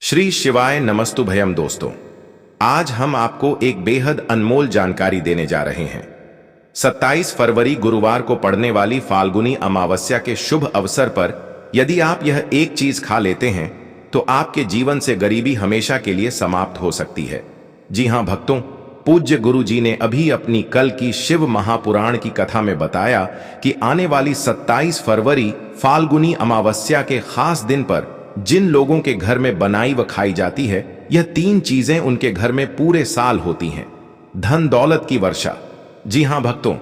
श्री शिवाय नमस्तुभयम दोस्तों, आज हम आपको एक बेहद अनमोल जानकारी देने जा रहे हैं। 27 फरवरी गुरुवार को पड़ने वाली फाल्गुनी अमावस्या के शुभ अवसर पर यदि आप यह एक चीज खा लेते हैं तो आपके जीवन से गरीबी हमेशा के लिए समाप्त हो सकती है। जी हां भक्तों, पूज्य गुरु जी ने अभी अपनी कल की शिव महापुराण की कथा में बताया कि आने वाली 27 फरवरी फाल्गुनी अमावस्या के खास दिन पर जिन लोगों के घर में बनाई व खाई जाती है, यह 3 चीजें उनके घर में पूरे साल होती हैं। धन दौलत की वर्षा। जी हां भक्तों,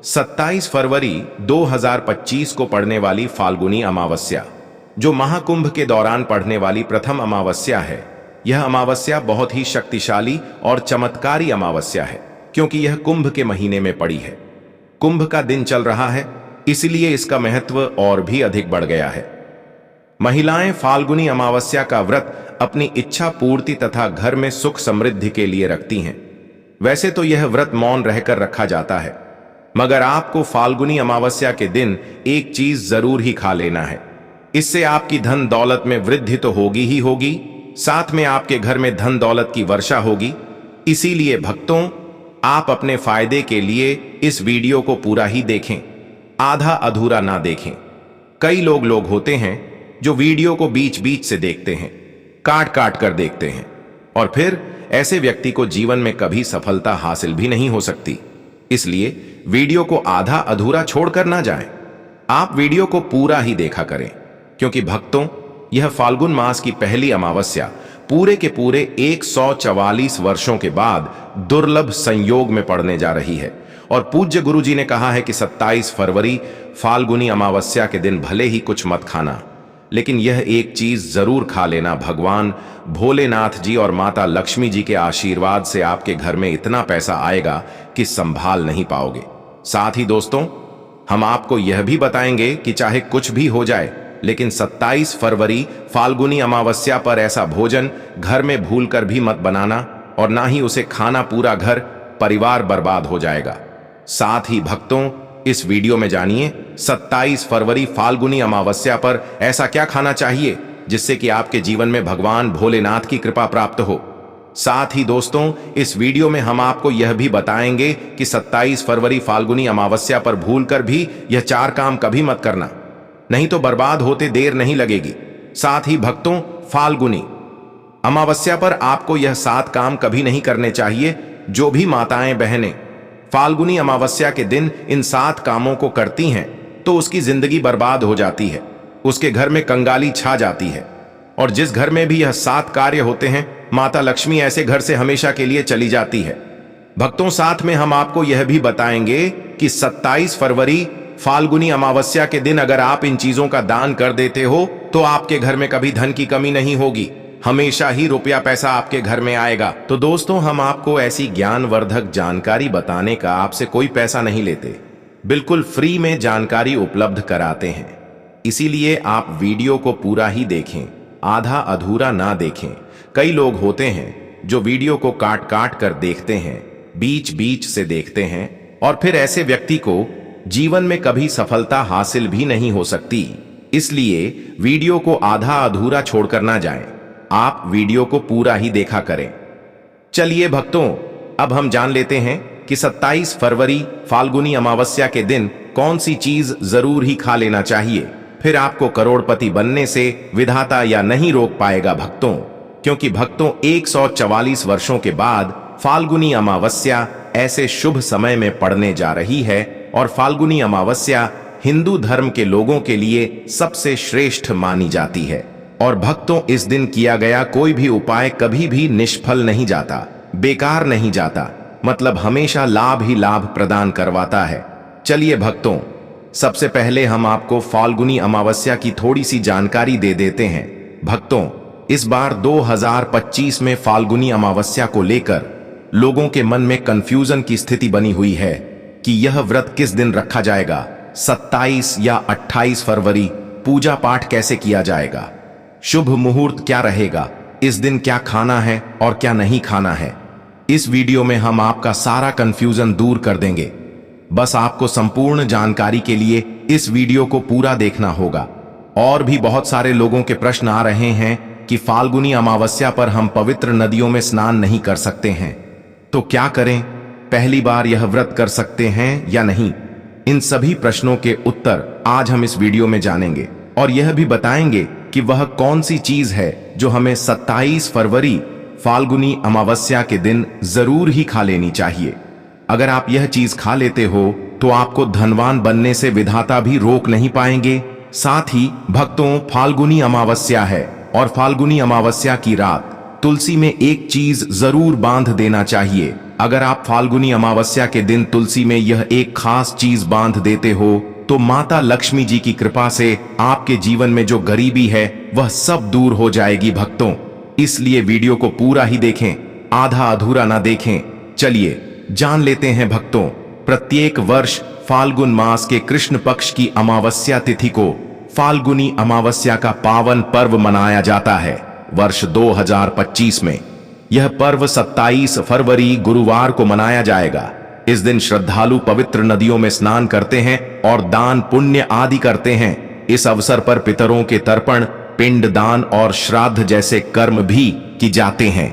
27 फरवरी 2025 को पड़ने वाली फाल्गुनी अमावस्या, जो महाकुंभ के दौरान पड़ने वाली प्रथम अमावस्या है, यह अमावस्या बहुत ही शक्तिशाली और चमत्कारी अमावस्या है, क्योंकि यह कुंभ के महीने में पड़ी है। कुंभ का दिन चल रहा है, इसलिए इसका महत्व और भी अधिक बढ़ गया है। महिलाएं फाल्गुनी अमावस्या का व्रत अपनी इच्छा पूर्ति तथा घर में सुख समृद्धि के लिए रखती हैं। वैसे तो यह व्रत मौन रहकर रखा जाता है, मगर आपको फाल्गुनी अमावस्या के दिन एक चीज जरूर ही खा लेना है। इससे आपकी धन दौलत में वृद्धि तो होगी ही होगी, साथ में आपके घर में धन दौलत की वर्षा होगी। इसीलिए भक्तों, आप अपने फायदे के लिए इस वीडियो को पूरा ही देखें, आधा अधूरा ना देखें। कई लोग होते हैं जो वीडियो को बीच बीच से देखते हैं, काट काट कर देखते हैं, और फिर ऐसे व्यक्ति को जीवन में कभी सफलता हासिल भी नहीं हो सकती। इसलिए वीडियो को आधा अधूरा छोड़कर ना जाएं। आप वीडियो को पूरा ही देखा करें, क्योंकि भक्तों, यह फाल्गुन मास की पहली अमावस्या पूरे के पूरे 144 वर्षों के बाद दुर्लभ संयोग में पड़ने जा रही है। और पूज्य गुरु जी ने कहा है कि 27 फरवरी फाल्गुनी अमावस्या के दिन भले ही कुछ मत खाना, लेकिन यह एक चीज जरूर खा लेना। भगवान भोलेनाथ जी और माता लक्ष्मी जी के आशीर्वाद से आपके घर में इतना पैसा आएगा कि संभाल नहीं पाओगे। साथ ही दोस्तों, हम आपको यह भी बताएंगे कि चाहे कुछ भी हो जाए, लेकिन 27 फरवरी फाल्गुनी अमावस्या पर ऐसा भोजन घर में भूलकर भी मत बनाना, और ना ही उसे खाना। पूरा घर परिवार बर्बाद हो जाएगा। साथ ही भक्तों, इस वीडियो में जानिए 27 फरवरी फाल्गुनी अमावस्या पर ऐसा क्या खाना चाहिए जिससे कि आपके जीवन में भगवान भोलेनाथ की कृपा प्राप्त हो। साथ ही दोस्तों, इस वीडियो में हम आपको यह भी बताएंगे कि 27 फरवरी फाल्गुनी अमावस्या पर भूलकर भी यह 4 काम कभी मत करना, नहीं तो बर्बाद होते देर नहीं लगेगी। साथ ही भक्तों, फाल्गुनी अमावस्या पर आपको यह 7 काम कभी नहीं करने चाहिए। जो भी माताएं बहनें फाल्गुनी अमावस्या के दिन इन 7 कामों को करती हैं तो उसकी जिंदगी बर्बाद हो जाती है, उसके घर में कंगाली छा जाती है। और जिस घर में भी यह 7 कार्य होते हैं, माता लक्ष्मी ऐसे घर से हमेशा के लिए चली जाती है। भक्तों, साथ में हम आपको यह भी बताएंगे कि 27 फरवरी फाल्गुनी अमावस्या के दिन अगर आप इन चीजों का दान कर देते हो तो आपके घर में कभी धन की कमी नहीं होगी, हमेशा ही रुपया पैसा आपके घर में आएगा। तो दोस्तों, हम आपको ऐसी ज्ञानवर्धक जानकारी बताने का आपसे कोई पैसा नहीं लेते, बिल्कुल फ्री में जानकारी उपलब्ध कराते हैं। इसीलिए आप वीडियो को पूरा ही देखें, आधा अधूरा ना देखें। कई लोग होते हैं जो वीडियो को काट काट कर देखते हैं, बीच बीच से देखते हैं, और फिर ऐसे व्यक्ति को जीवन में कभी सफलता हासिल भी नहीं हो सकती। इसलिए वीडियो को आधा अधूरा छोड़कर ना जाएं, आप वीडियो को पूरा ही देखा करें। चलिए भक्तों, अब हम जान लेते हैं कि 27 फरवरी फाल्गुनी अमावस्या के दिन कौन सी चीज जरूर ही खा लेना चाहिए। फिर आपको करोड़पति बनने से विधाता या नहीं रोक पाएगा भक्तों, क्योंकि भक्तों 144 वर्षों के बाद फाल्गुनी अमावस्या ऐसे शुभ समय में पड़ने जा रही है। और फाल्गुनी अमावस्या हिंदू धर्म के लोगों के लिए सबसे श्रेष्ठ मानी जाती है। और भक्तों, इस दिन किया गया कोई भी उपाय कभी भी निष्फल नहीं जाता, बेकार नहीं जाता, मतलब हमेशा लाभ ही लाभ प्रदान करवाता है। चलिए भक्तों, सबसे पहले हम आपको फाल्गुनी अमावस्या की थोड़ी सी जानकारी दे देते हैं। भक्तों, इस बार 2025 में फाल्गुनी अमावस्या को लेकर लोगों के मन में कंफ्यूजन की स्थिति बनी हुई है कि यह व्रत किस दिन रखा जाएगा, 27 या 28 फरवरी, पूजा पाठ कैसे किया जाएगा, शुभ मुहूर्त क्या रहेगा, इस दिन क्या खाना है और क्या नहीं खाना है। इस वीडियो में हम आपका सारा कंफ्यूजन दूर कर देंगे। बस आपको संपूर्ण जानकारी के लिए इस वीडियो को पूरा देखना होगा। और भी बहुत सारे लोगों के प्रश्न आ रहे हैं कि फाल्गुनी अमावस्या पर हम पवित्र नदियों में स्नान नहीं कर सकते हैं। तो क्या करें? पहली बार यह व्रत कर सकते हैं या नहीं? इन सभी प्रश्नों के उत्तर आज हम इस वीडियो में जानेंगे और यह भी बताएंगे कि वह कौन सी चीज है जो हमें 27 फरवरी फाल्गुनी अमावस्या के दिन जरूर ही खा लेनी चाहिए। अगर आप यह चीज खा लेते हो तो आपको धनवान बनने से विधाता भी रोक नहीं पाएंगे। साथ ही भक्तों, फाल्गुनी अमावस्या है और फाल्गुनी अमावस्या की रात तुलसी में एक चीज जरूर बांध देना चाहिए। अगर आप फाल्गुनी अमावस्या के दिन तुलसी में यह एक खास चीज बांध देते हो तो माता लक्ष्मी जी की कृपा से आपके जीवन में जो गरीबी है वह सब दूर हो जाएगी भक्तों। इसलिए वीडियो को पूरा ही देखें, आधा अधूरा ना देखें। चलिए जान लेते हैं भक्तों, प्रत्येक वर्ष फाल्गुन मास के कृष्ण पक्ष की अमावस्या तिथि को फाल्गुनी अमावस्या का पावन पर्व मनाया जाता है। वर्ष 2025 में यह पर्व 27 फरवरी गुरुवार को मनाया जाएगा। इस दिन श्रद्धालु पवित्र नदियों में स्नान करते हैं और दान पुण्य आदि करते हैं। इस अवसर पर पितरों के तर्पण, पिंड दान और श्राद्ध जैसे कर्म भी की जाते हैं।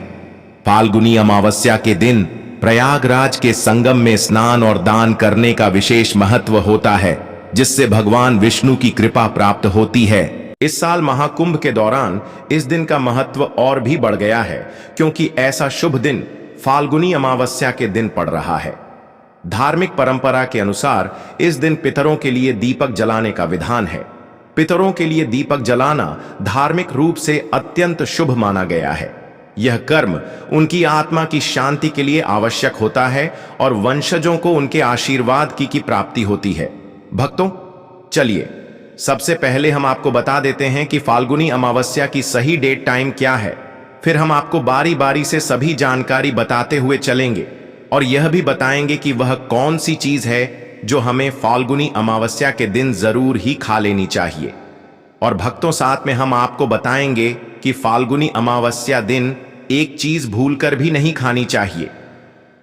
फाल्गुनी अमावस्या के दिन प्रयागराज के संगम में स्नान और दान करने का विशेष महत्व होता है, जिससे भगवान विष्णु की कृपा प्राप्त होती है। इस साल महाकुंभ के दौरान इस दिन का महत्व और भी बढ़ गया है, क्योंकि ऐसा शुभ दिन फाल्गुनी अमावस्या के दिन पड़ रहा है। धार्मिक परंपरा के अनुसार इस दिन पितरों के लिए दीपक जलाने का विधान है। पितरों के लिए दीपक जलाना धार्मिक रूप से अत्यंत शुभ माना गया है। यह कर्म उनकी आत्मा की शांति के लिए आवश्यक होता है और वंशजों को उनके आशीर्वाद की प्राप्ति होती है। भक्तों, चलिए सबसे पहले हम आपको बता देते हैं कि फाल्गुनी अमावस्या की सही डेट टाइम क्या है। फिर हम आपको बारी बारी से सभी जानकारी बताते हुए चलेंगे और यह भी बताएंगे कि वह कौन सी चीज है जो हमें फाल्गुनी अमावस्या के दिन जरूर ही खा लेनी चाहिए। और भक्तों, साथ में हम आपको बताएंगे कि फाल्गुनी अमावस्या दिन एक चीज भूलकर भी नहीं खानी चाहिए।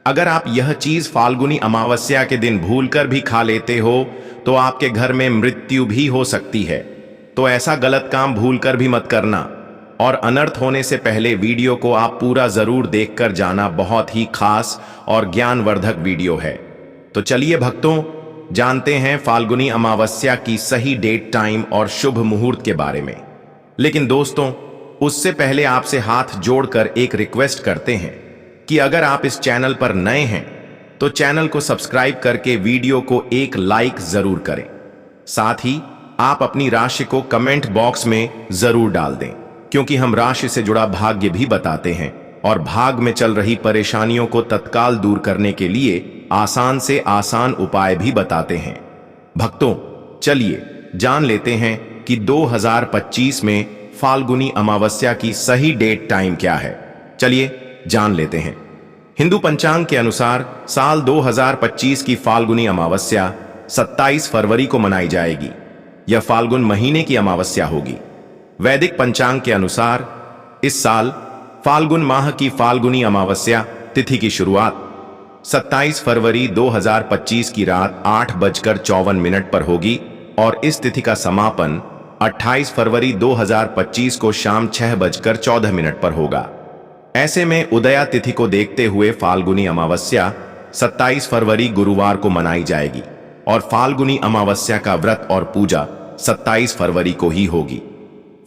अगर आप यह चीज फाल्गुनी अमावस्या के दिन भूलकर भी खा लेते हो तो आपके घर में मृत्यु भी हो सकती है। तो ऐसा गलत काम भूलकर भी मत करना और अनर्थ होने से पहले वीडियो को आप पूरा जरूर देखकर जाना। बहुत ही खास और ज्ञानवर्धक वीडियो है। तो चलिए भक्तों, जानते हैं फाल्गुनी अमावस्या की सही डेट टाइम और शुभ मुहूर्त के बारे में। लेकिन दोस्तों, उससे पहले आपसे हाथ जोड़कर एक रिक्वेस्ट करते हैं कि अगर आप इस चैनल पर नए हैं तो चैनल को सब्सक्राइब करके वीडियो को एक लाइक जरूर करें। साथ ही आप अपनी राशि को कमेंट बॉक्स में जरूर डाल दें, क्योंकि हम राशि से जुड़ा भाग्य भी बताते हैं और भाग में चल रही परेशानियों को तत्काल दूर करने के लिए आसान से आसान उपाय भी बताते हैं। भक्तों, चलिए जान लेते हैं कि 2025 में फाल्गुनी अमावस्या की सही डेट टाइम क्या है। चलिए जान लेते हैं। हिंदू पंचांग के अनुसार साल 2025 की फाल्गुनी अमावस्या 27 फरवरी को मनाई जाएगी। यह फाल्गुन महीने की अमावस्या होगी। वैदिक पंचांग के अनुसार इस साल फाल्गुन माह की फाल्गुनी अमावस्या तिथि की शुरुआत 27 फरवरी 2025 की रात 8:54 पर होगी और इस तिथि का समापन 28 फरवरी 2025 को शाम 6:14 पर होगा। ऐसे में उदया तिथि को देखते हुए फाल्गुनी अमावस्या 27 फरवरी गुरुवार को मनाई जाएगी और फाल्गुनी अमावस्या का व्रत और पूजा 27 फरवरी को ही होगी।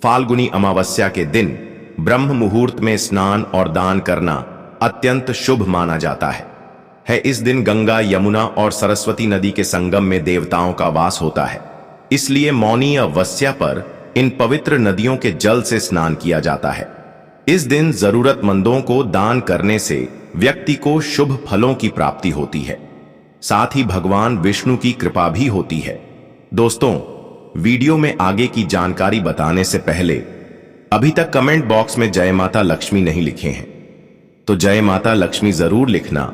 फाल्गुनी अमावस्या के दिन ब्रह्म मुहूर्त में स्नान और दान करना अत्यंत शुभ माना जाता है। इस दिन गंगा, यमुना और सरस्वती नदी के संगम में देवताओं का वास होता है। इसलिए मौनी अमावस्या पर इन पवित्र नदियों के जल से स्नान किया जाता है। इस दिन जरूरतमंदों को दान करने से व्यक्ति को शुभ फलों की प्राप्ति होती है। साथ ही भगवान विष्णु की कृपा भी होती है। दोस्तों, वीडियो में आगे की जानकारी बताने से पहले अभी तक कमेंट बॉक्स में जय माता लक्ष्मी नहीं लिखे हैं तो जय माता लक्ष्मी जरूर लिखना।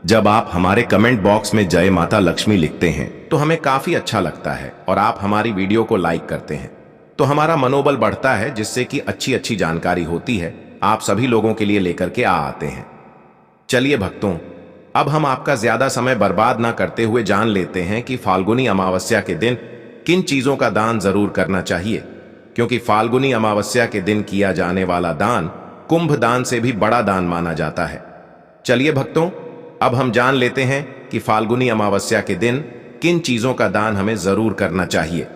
जब आप हमारे कमेंट बॉक्स में जय माता लक्ष्मी लिखते हैं तो हमें काफी अच्छा लगता है और आप हमारी वीडियो को लाइक करते हैं तो हमारा मनोबल बढ़ता है, जिससे कि अच्छी अच्छी जानकारी होती है आप सभी लोगों के लिए लेकर के आते हैं। चलिए भक्तों, अब हम आपका ज्यादा समय बर्बाद ना करते हुए जान लेते हैं कि फाल्गुनी अमावस्या के दिन किन चीजों का दान जरूर करना चाहिए। क्योंकि फाल्गुनी अमावस्या के दिन किया जाने वाला दान कुंभ दान से भी बड़ा दान माना जाता है। चलिए भक्तों, अब हम जान लेते हैं कि फाल्गुनी अमावस्या के दिन किन चीजों का दान हमें जरूर करना चाहिए।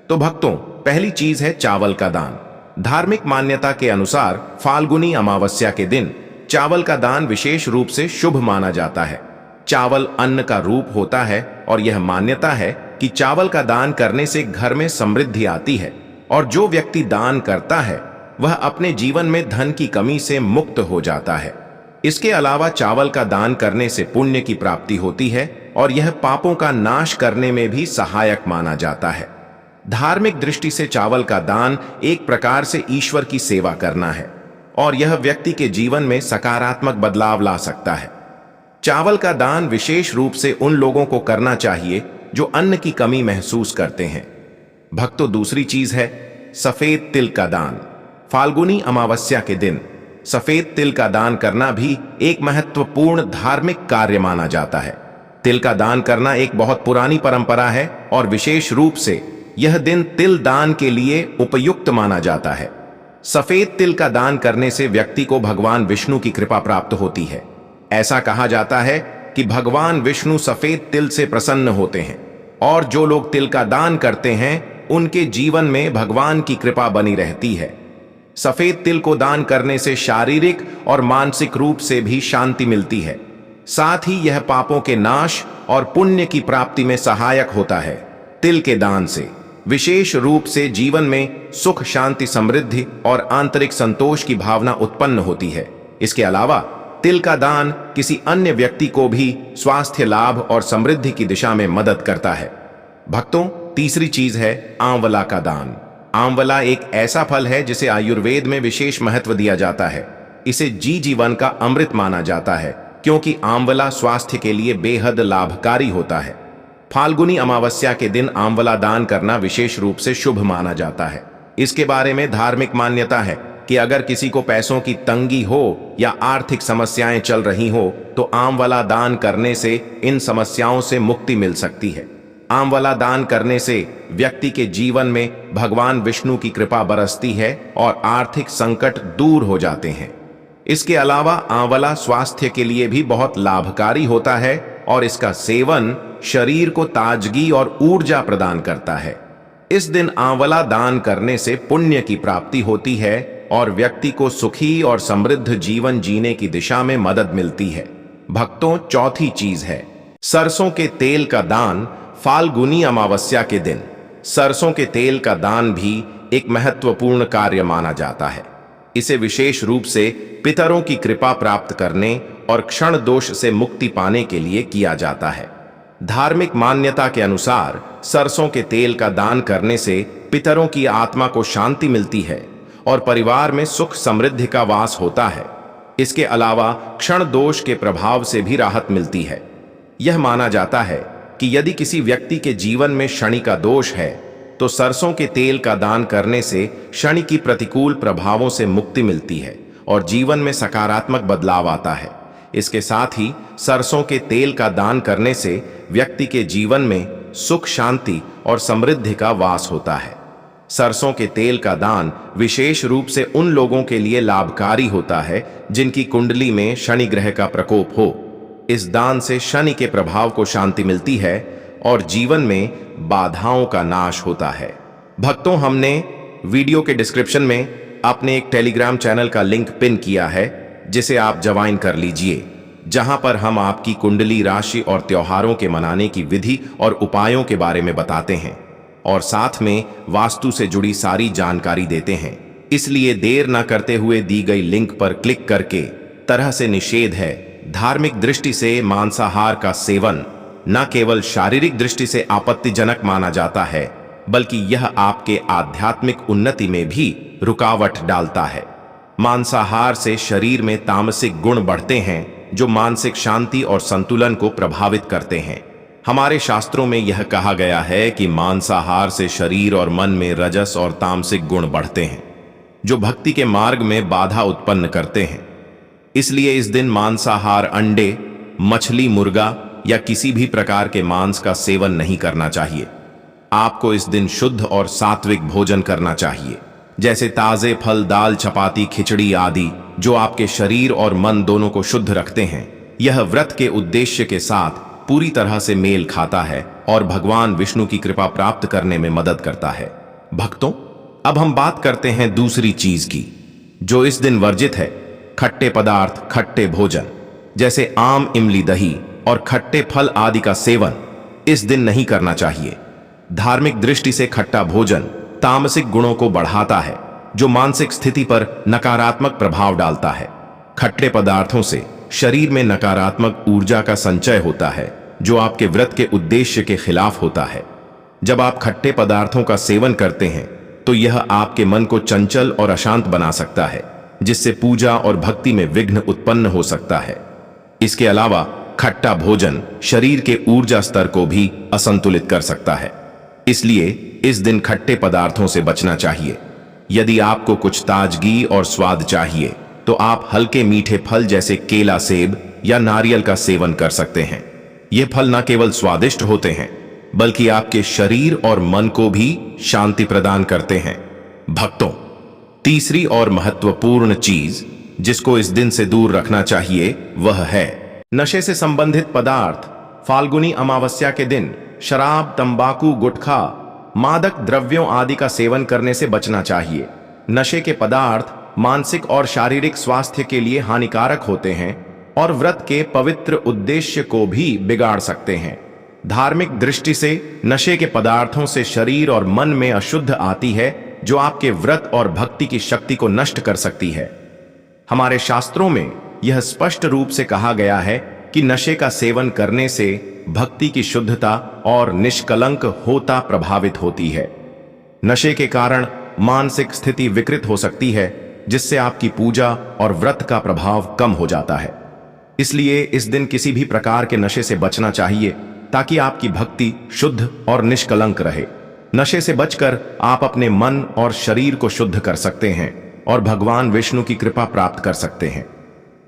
तो भक्तों, पहली चीज है चावल का दान। धार्मिक मान्यता के अनुसार फाल्गुनी अमावस्या के दिन चावल का दान विशेष रूप से शुभ माना जाता है। चावल अन्न का रूप होता है और यह मान्यता है कि चावल का दान करने से घर में समृद्धि आती है और जो व्यक्ति दान करता है वह अपने जीवन में धन की कमी से मुक्त हो जाता है। इसके अलावा चावल का दान करने से पुण्य की प्राप्ति होती है और यह पापों का नाश करने में भी सहायक माना जाता है। धार्मिक दृष्टि से चावल का दान एक प्रकार से ईश्वर की सेवा करना है और यह व्यक्ति के जीवन में सकारात्मक बदलाव ला सकता है। चावल का दान विशेष रूप से उन लोगों को करना चाहिए जो अन्न की कमी महसूस करते हैं। भक्तों, दूसरी चीज है सफेद तिल का दान। फाल्गुनी अमावस्या के दिन सफेद तिल का दान करना भी एक महत्वपूर्ण धार्मिक कार्य माना जाता है। तिल का दान करना एक बहुत पुरानी परंपरा है और विशेष रूप से यह दिन तिल दान के लिए उपयुक्त माना जाता है। सफेद तिल का दान करने से व्यक्ति को भगवान विष्णु की कृपा प्राप्त होती है। ऐसा कहा जाता है कि भगवान विष्णु सफेद तिल से प्रसन्न होते हैं और जो लोग तिल का दान करते हैं उनके जीवन में भगवान की कृपा बनी रहती है। सफेद तिल को दान करने से शारीरिक और मानसिक रूप से भी शांति मिलती है। साथ ही यह पापों के नाश और पुण्य की प्राप्ति में सहायक होता है। तिल के दान से विशेष रूप से जीवन में सुख, शांति, समृद्धि और आंतरिक संतोष की भावना उत्पन्न होती है। इसके अलावा तिल का दान किसी अन्य व्यक्ति को भी स्वास्थ्य लाभ और समृद्धि की दिशा में मदद करता है। भक्तों, तीसरी चीज है आंवला का दान। आंवला एक ऐसा फल है जिसे आयुर्वेद में विशेष महत्व दिया जाता है। इसे जीवन का अमृत माना जाता है क्योंकि आंवला स्वास्थ्य के लिए बेहद लाभकारी होता है। फाल्गुनी अमावस्या के दिन आंवला दान करना विशेष रूप से शुभ माना जाता है। इसके बारे में धार्मिक मान्यता है कि अगर किसी को पैसों की तंगी हो या आर्थिक समस्याएं चल रही हो तो आंवला दान करने से इन समस्याओं से मुक्ति मिल सकती है। आंवला दान करने से व्यक्ति के जीवन में भगवान विष्णु की कृपा बरसती है और आर्थिक संकट दूर हो जाते हैं। इसके अलावा आंवला स्वास्थ्य के लिए भी बहुत लाभकारी होता है और इसका सेवन शरीर को ताजगी और ऊर्जा प्रदान करता है। इस दिन आंवला दान करने से पुण्य की प्राप्ति होती है और व्यक्ति को सुखी और समृद्ध जीवन जीने की दिशा में मदद मिलती है। भक्तों, चौथी चीज है सरसों के तेल का दान। फाल्गुनी अमावस्या के दिन सरसों के तेल का दान भी एक महत्वपूर्ण कार्य माना जाता है। इसे विशेष रूप से पितरों की कृपा प्राप्त करने और क्षण दोष से मुक्ति पाने के लिए किया जाता है। धार्मिक मान्यता के अनुसार सरसों के तेल का दान करने से पितरों की आत्मा को शांति मिलती है और परिवार में सुख समृद्धि का वास होता है। इसके अलावा क्षण दोष के प्रभाव से भी राहत मिलती है। यह माना जाता है कि यदि किसी व्यक्ति के जीवन में शनि का दोष है तो सरसों के तेल का दान करने से शनि की प्रतिकूल प्रभावों से मुक्ति मिलती है और जीवन में सकारात्मक बदलाव आता है। इसके साथ ही सरसों के तेल का दान करने से व्यक्ति के जीवन में सुख, शांति और समृद्धि का वास होता है। सरसों के तेल का दान विशेष रूप से उन लोगों के लिए लाभकारी होता है जिनकी कुंडली में शनि ग्रह का प्रकोप हो। इस दान से शनि के प्रभाव को शांति मिलती है और जीवन में बाधाओं का नाश होता है। भक्तों, हमने वीडियो के डिस्क्रिप्शन में अपने एक टेलीग्राम चैनल का लिंक पिन किया है जिसे आप ज्वाइन कर लीजिए, जहां पर हम आपकी कुंडली, राशि और त्योहारों के मनाने की विधि और उपायों के बारे में बताते हैं और साथ में वास्तु से जुड़ी सारी जानकारी देते हैं। इसलिए देर न करते हुए दी गई लिंक पर क्लिक करके तरह से निषेध है। धार्मिक दृष्टि से मांसाहार का सेवन न केवल शारीरिक दृष्टि से आपत्तिजनक माना जाता है बल्कि यह आपके आध्यात्मिक उन्नति में भी रुकावट डालता है। मांसाहार से शरीर में तामसिक गुण बढ़ते हैं जो मानसिक शांति और संतुलन को प्रभावित करते हैं। हमारे शास्त्रों में यह कहा गया है कि मांसाहार से शरीर और मन में रजस और तामसिक गुण बढ़ते हैं जो भक्ति के मार्ग में बाधा उत्पन्न करते हैं। इसलिए इस दिन मांसाहार, अंडे, मछली, मुर्गा या किसी भी प्रकार के मांस का सेवन नहीं करना चाहिए। आपको इस दिन शुद्ध और सात्विक भोजन करना चाहिए। जैसे ताजे फल, दाल, चपाती, खिचड़ी आदि, जो आपके शरीर और मन दोनों को शुद्ध रखते हैं। यह व्रत के उद्देश्य के साथ पूरी तरह से मेल खाता है और भगवान विष्णु की कृपा प्राप्त करने में मदद करता है। भक्तों, अब हम बात करते हैं दूसरी चीज की, जो इस दिन वर्जित है। खट्टे पदार्थ, खट्टे भोजन जैसे आम, इमली, दही और खट्टे फल आदि का सेवन इस दिन नहीं करना चाहिए। धार्मिक दृष्टि से खट्टा भोजन तामसिक गुणों को बढ़ाता है, जो मानसिक स्थिति पर नकारात्मक प्रभाव डालता है। खट्टे पदार्थों से शरीर में नकारात्मक ऊर्जा का संचय होता है, जो आपके व्रत के उद्देश्य के खिलाफ होता है। जब आप खट्टे पदार्थों का सेवन करते हैं तो यह आपके मन को चंचल और अशांत बना सकता है, जिससे पूजा और भक्ति में विघ्न उत्पन्न हो सकता है। इसके अलावा खट्टा भोजन शरीर के ऊर्जा स्तर को भी असंतुलित कर सकता है। इसलिए इस दिन खट्टे पदार्थों से बचना चाहिए। यदि आपको कुछ ताजगी और स्वाद चाहिए तो आप हल्के मीठे फल जैसे केला, सेब या नारियल का सेवन कर सकते हैं। ये फल न केवल स्वादिष्ट होते हैं, बल्कि आपके शरीर और मन को भी शांति प्रदान करते हैं। भक्तों, तीसरी और महत्वपूर्ण चीज जिसको इस दिन से दूर रखना चाहिए वह है नशे से संबंधित पदार्थ। फाल्गुनी अमावस्या के दिन शराब, तंबाकू, गुटखा, मादक द्रव्यों आदि का सेवन करने से बचना चाहिए। नशे के पदार्थ मानसिक और शारीरिक स्वास्थ्य के लिए हानिकारक होते हैं और व्रत के पवित्र उद्देश्य को भी बिगाड़ सकते हैं। धार्मिक दृष्टि से नशे के पदार्थों से शरीर और मन में अशुद्ध आती है, जो आपके व्रत और भक्ति की शक्ति को नष्ट कर सकती है। हमारे शास्त्रों में यह स्पष्ट रूप से कहा गया है कि नशे का सेवन करने से भक्ति की शुद्धता और निष्कलंक होता प्रभावित होती है। नशे के कारण मानसिक स्थिति विकृत हो सकती है, जिससे आपकी पूजा और व्रत का प्रभाव कम हो जाता है। इसलिए इस दिन किसी भी प्रकार के नशे से बचना चाहिए, ताकि आपकी भक्ति शुद्ध और निष्कलंक रहे। नशे से बचकर आप अपने मन और शरीर को शुद्ध कर सकते हैं और भगवान विष्णु की कृपा प्राप्त कर सकते हैं।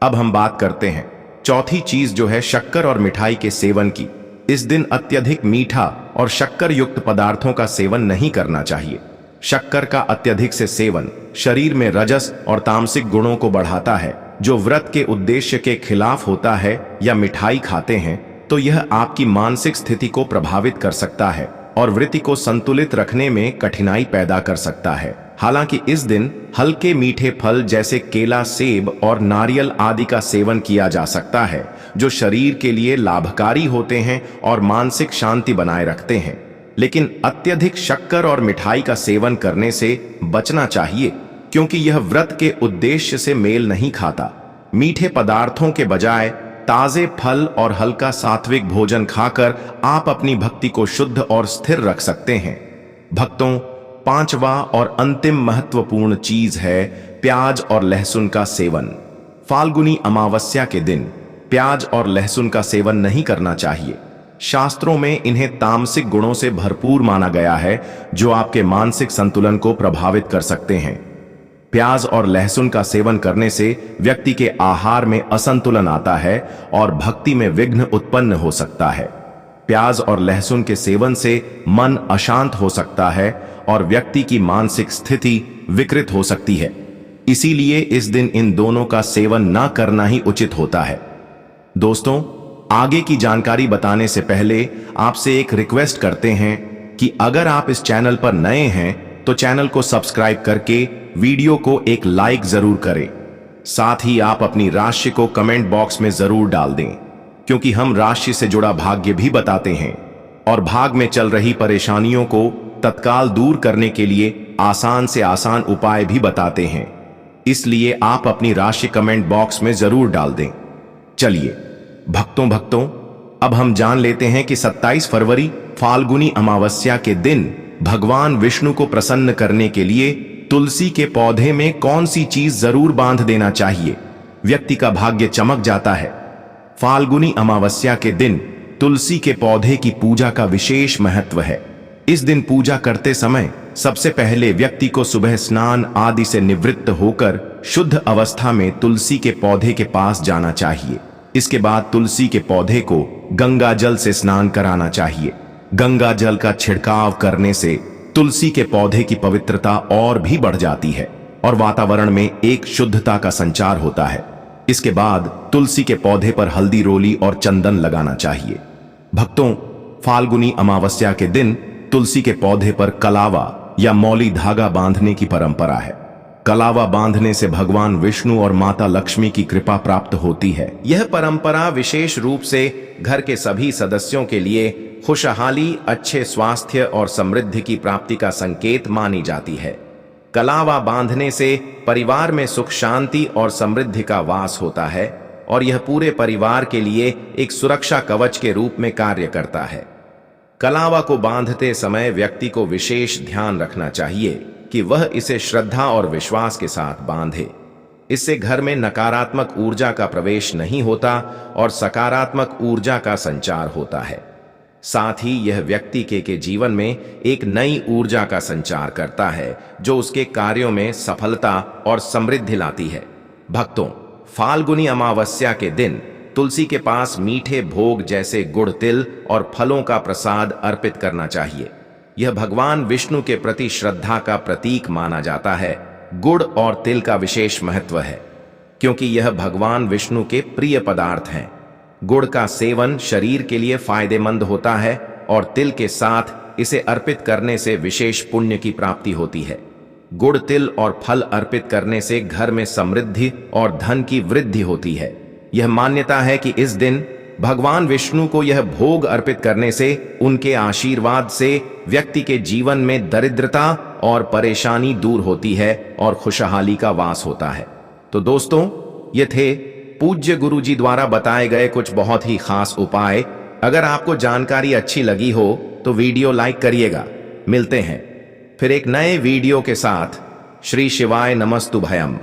अब हम बात करते हैं चौथी चीज, जो है शक्कर और मिठाई के सेवन की। इस दिन अत्यधिक मीठा और शक्कर युक्त पदार्थों का सेवन नहीं करना चाहिए। शक्कर का अत्यधिक से सेवन शरीर में रजस और तामसिक गुणों को बढ़ाता है, जो व्रत के उद्देश्य के खिलाफ होता है। या मिठाई खाते हैं तो यह आपकी मानसिक स्थिति को प्रभावित कर सकता है और वृत्ति को संतुलित रखने में कठिनाई पैदा कर सकता है। हालांकि इस दिन हल्के मीठे फल जैसे केला, सेब और नारियल आदि का सेवन किया जा सकता है, जो शरीर के लिए लाभकारी होते हैं और मानसिक शांति बनाए रखते हैं। लेकिन अत्यधिक शक्कर और मिठाई का सेवन करने से बचना चाहिए, क्योंकि यह व्रत के उद्देश्य से मेल नहीं खाता। मीठे पदार्थों के बजाय ताजे फल और हल्का सात्विक भोजन खाकर आप अपनी भक्ति को शुद्ध और स्थिर रख सकते हैं। भक्तों, पांचवा और अंतिम महत्वपूर्ण चीज है प्याज और लहसुन का सेवन। फाल्गुनी अमावस्या के दिन प्याज और लहसुन का सेवन नहीं करना चाहिए। शास्त्रों में इन्हें तामसिक गुणों से भरपूर माना गया है, जो आपके मानसिक संतुलन को प्रभावित कर सकते हैं। प्याज और लहसुन का सेवन करने से व्यक्ति के आहार में असंतुलन आता है और भक्ति में विघ्न उत्पन्न हो सकता है। प्याज और लहसुन के सेवन से मन अशांत हो सकता है और व्यक्ति की मानसिक स्थिति विकृत हो सकती है। इसीलिए इस दिन इन दोनों का सेवन न करना ही उचित होता है। दोस्तों, आगे की जानकारी बताने से पहले आपसे एक रिक्वेस्ट करते हैं कि अगर आप इस चैनल पर नए हैं तो चैनल को सब्सक्राइब करके वीडियो को एक लाइक जरूर करें। साथ ही आप अपनी राशि को कमेंट बॉक्स में जरूर डाल दें, क्योंकि हम राशि से जुड़ा भाग्य भी बताते हैं और भाग में चल रही परेशानियों को तत्काल दूर करने के लिए आसान से आसान उपाय भी बताते हैं। इसलिए आप अपनी राशि कमेंट बॉक्स में जरूर डाल दें। चलिए भक्तों, अब हम जान लेते हैं कि 27 फरवरी फाल्गुनी अमावस्या के दिन भगवान विष्णु को प्रसन्न करने के लिए तुलसी के पौधे में कौन सी चीज जरूर बांध देना चाहिए। व्यक्ति का भाग्य चमक जाता है। फाल्गुनी अमावस्या के दिन तुलसी के पौधे की पूजा का विशेष महत्व है। इस दिन पूजा करते समय सबसे पहले व्यक्ति को सुबह स्नान आदि से निवृत्त होकर शुद्ध अवस्था में तुलसी के पौधे के पास जाना चाहिए। इसके बाद तुलसी के पौधे को गंगा जल से स्नान कराना चाहिए। गंगा जल का छिड़काव करने से तुलसी के पौधे की पवित्रता और भी बढ़ जाती है और वातावरण में एक शुद्धता का संचार होता है। इसके बाद तुलसी के पौधे पर हल्दी रोली और चंदन लगाना चाहिए। भक्तों, फाल्गुनी अमावस्या के दिन तुलसी के पौधे पर कलावा या मौली धागा बांधने की परंपरा है। कलावा बांधने से भगवान विष्णु और माता लक्ष्मी की कृपा प्राप्त होती है। यह परंपरा विशेष रूप से घर के सभी सदस्यों के लिए खुशहाली, अच्छे स्वास्थ्य और समृद्धि की प्राप्ति का संकेत मानी जाती है। कलावा बांधने से परिवार में सुख, शांति और समृद्धि का वास होता है और यह पूरे परिवार के लिए एक सुरक्षा कवच के रूप में कार्य करता है। कलावा को बांधते समय व्यक्ति को विशेष ध्यान रखना चाहिए कि वह इसे श्रद्धा और विश्वास के साथ बांधे। इससे घर में नकारात्मक ऊर्जा का प्रवेश नहीं होता और सकारात्मक ऊर्जा का संचार होता है। साथ ही यह व्यक्ति के जीवन में एक नई ऊर्जा का संचार करता है जो उसके कार्यों में सफलता और समृद्धि लाती है। भक्तों, फाल्गुनी अमावस्या के दिन तुलसी के पास मीठे भोग जैसे गुड़, तिल और फलों का प्रसाद अर्पित करना चाहिए। यह भगवान विष्णु के प्रति श्रद्धा का प्रतीक माना जाता है। गुड़ और तिल का विशेष महत्व है क्योंकि यह भगवान विष्णु के प्रिय पदार्थ हैं। गुड़ का सेवन शरीर के लिए फायदेमंद होता है और तिल के साथ इसे अर्पित करने से विशेष पुण्य की प्राप्ति होती है। गुड़, तिल और फल अर्पित करने से घर में समृद्धि और धन की वृद्धि होती है। यह मान्यता है कि इस दिन भगवान विष्णु को यह भोग अर्पित करने से, उनके आशीर्वाद से व्यक्ति के जीवन में दरिद्रता और परेशानी दूर होती है और खुशहाली का वास होता है। तो दोस्तों, ये थे पूज्य गुरु जी द्वारा बताए गए कुछ बहुत ही खास उपाय। अगर आपको जानकारी अच्छी लगी हो तो वीडियो लाइक करिएगा। मिलते हैं फिर एक नए वीडियो के साथ। श्री शिवाय नमस्तुभयम।